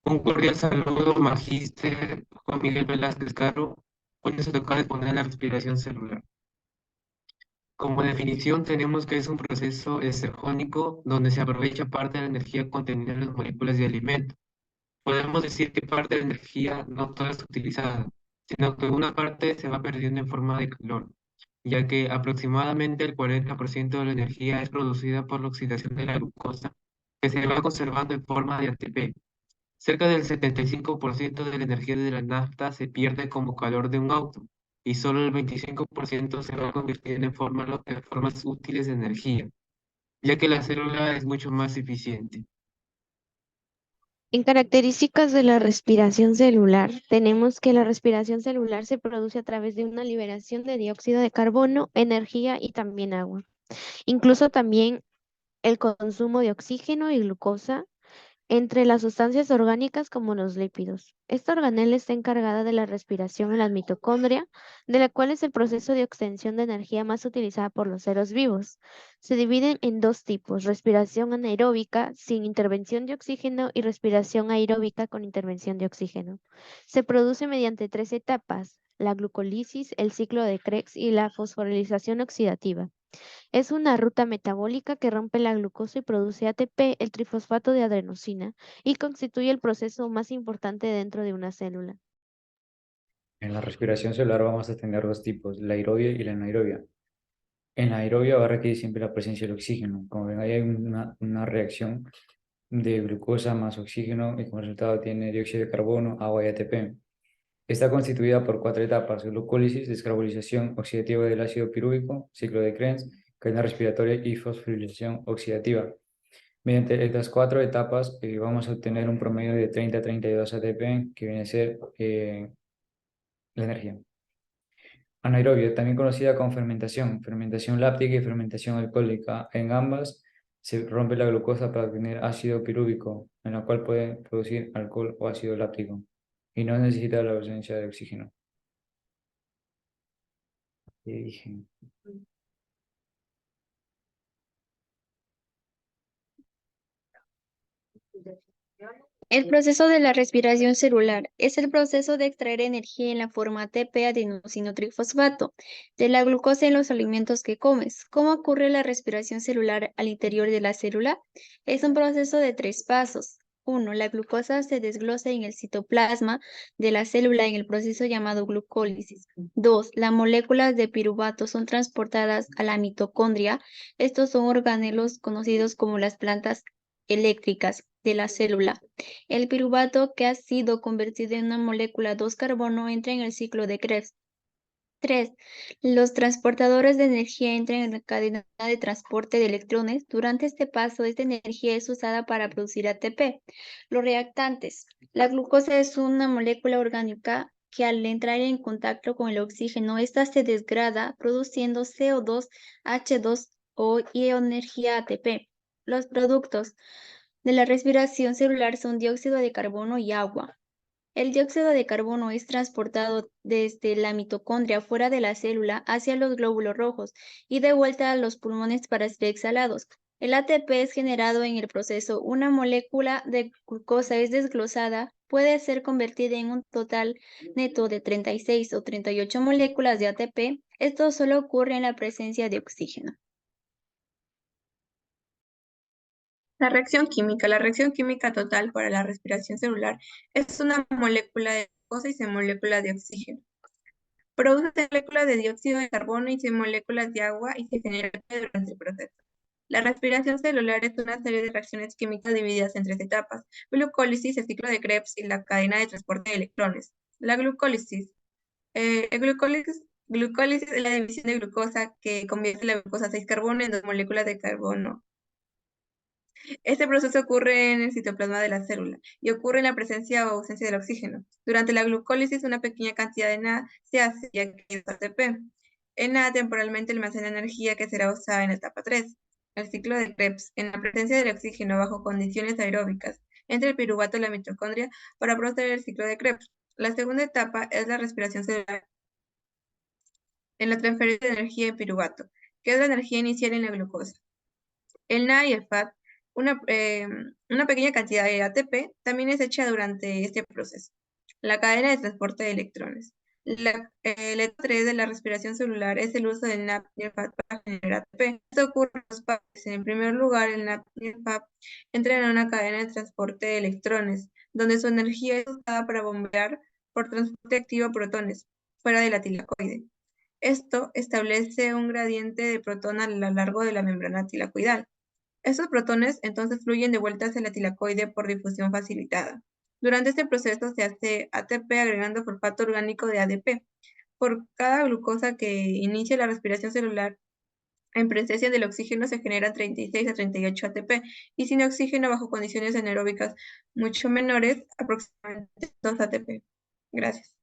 Un cordial saludo, Magíster Juan Miguel Velázquez Caro. Hoy nos toca exponer la respiración celular. Como definición, tenemos que es un proceso estergónico donde se aprovecha parte de la energía contenida en las moléculas de alimento. Podemos decir que parte de la energía no toda está utilizada, sino que una parte se va perdiendo en forma de calor, ya que aproximadamente el 40% de la energía es producida por la oxidación de la glucosa, que se va conservando en forma de ATP. Cerca del 75% de la energía de la nafta se pierde como calor de un auto y solo el 25% se va convirtiendo en formas útiles de energía, ya que la célula es mucho más eficiente. En características de la respiración celular, tenemos que la respiración celular se produce a través de una liberación de dióxido de carbono, energía y también agua. Incluso también el consumo de oxígeno y glucosa entre las sustancias orgánicas como los lípidos. Esta organela está encargada de la respiración en la mitocondria, de la cual es el proceso de obtención de energía más utilizada por los seres vivos. Se dividen en dos tipos: respiración anaeróbica sin intervención de oxígeno y respiración aeróbica con intervención de oxígeno. Se produce mediante tres etapas: la glucólisis, el ciclo de Krebs y la fosforilación oxidativa. Es una ruta metabólica que rompe la glucosa y produce ATP, el trifosfato de adenosina, y constituye el proceso más importante dentro de una célula. En la respiración celular vamos a tener dos tipos, la aerobia y la anaerobia. En la aerobia va a requerir siempre la presencia del oxígeno. Como ven, ahí hay una reacción de glucosa más oxígeno y como resultado tiene dióxido de carbono, agua y ATP. Está constituida por cuatro etapas: glucólisis, descarbonización oxidativa del ácido pirúvico, ciclo de Krebs, cadena respiratoria y fosforilación oxidativa. Mediante estas cuatro etapas vamos a obtener un promedio de 30 a 32 ATP, que viene a ser la energía. Anaerobia, también conocida como fermentación, fermentación láctica y fermentación alcohólica. En ambas se rompe la glucosa para obtener ácido pirúvico, en la cual puede producir alcohol o ácido láctico, y no necesita la presencia de oxígeno. ¿Qué dije? El proceso de la respiración celular es el proceso de extraer energía en la forma ATP adenosinotrifosfato de la glucosa en los alimentos que comes. ¿Cómo ocurre la respiración celular al interior de la célula? Es un proceso de tres pasos. 1. La glucosa se desglosa en el citoplasma de la célula en el proceso llamado glucólisis. 2. Las moléculas de piruvato son transportadas a la mitocondria. Estos son organelos conocidos como las plantas eléctricas de la célula. El piruvato, que ha sido convertido en una molécula 2-carbono, entra en el ciclo de Krebs. 3. Los transportadores de energía entran en la cadena de transporte de electrones. Durante este paso, esta energía es usada para producir ATP. Los reactantes. La glucosa es una molécula orgánica que al entrar en contacto con el oxígeno, ésta se degrada produciendo CO2, H2O y energía ATP. Los productos de la respiración celular son dióxido de carbono y agua. El dióxido de carbono es transportado desde la mitocondria fuera de la célula hacia los glóbulos rojos y de vuelta a los pulmones para ser exhalados. El ATP es generado en el proceso. Una molécula de glucosa es desglosada, puede ser convertida en un total neto de 36 o 38 moléculas de ATP. Esto solo ocurre en la presencia de oxígeno. La reacción química total para la respiración celular es una molécula de glucosa y 6 moléculas de oxígeno. Produce 6 moléculas de dióxido de carbono y 6 moléculas de agua y se genera durante el proceso. La respiración celular es una serie de reacciones químicas divididas en tres etapas: glucólisis, el ciclo de Krebs y la cadena de transporte de electrones. La glucólisis. Glucólisis es la división de glucosa que convierte la glucosa 6-carbono en 2 moléculas de carbono. Este proceso ocurre en el citoplasma de la célula y ocurre en la presencia o ausencia del oxígeno. Durante la glucólisis, una pequeña cantidad de NAD se hace, ya que es ATP. El NAD temporalmente almacena energía que será usada en la etapa 3, el ciclo de Krebs, en la presencia del oxígeno bajo condiciones aeróbicas, entre el piruvato y la mitocondria para proceder el ciclo de Krebs. La segunda etapa es la respiración celular, en la transferencia de energía de piruvato, que es la energía inicial en la glucosa. El NAD y el FAD Una pequeña cantidad de ATP también es hecha durante este proceso. La cadena de transporte de electrones. El etapa 3 de la respiración celular es el uso del NAP y el FAT para generar ATP. Esto ocurre en dos partes. En primer lugar, el NAP y el FAT entran en una cadena de transporte de electrones, donde su energía es usada para bombear por transporte activo a protones fuera de la tilacoide. Esto establece un gradiente de protón a lo largo de la membrana tilacoidal. Estos protones entonces fluyen de vuelta hacia la tilacoide por difusión facilitada. Durante este proceso se hace ATP agregando fosfato orgánico de ADP. Por cada glucosa que inicia la respiración celular, en presencia del oxígeno se generan 36 a 38 ATP y sin oxígeno bajo condiciones anaeróbicas mucho menores, aproximadamente 2 ATP. Gracias.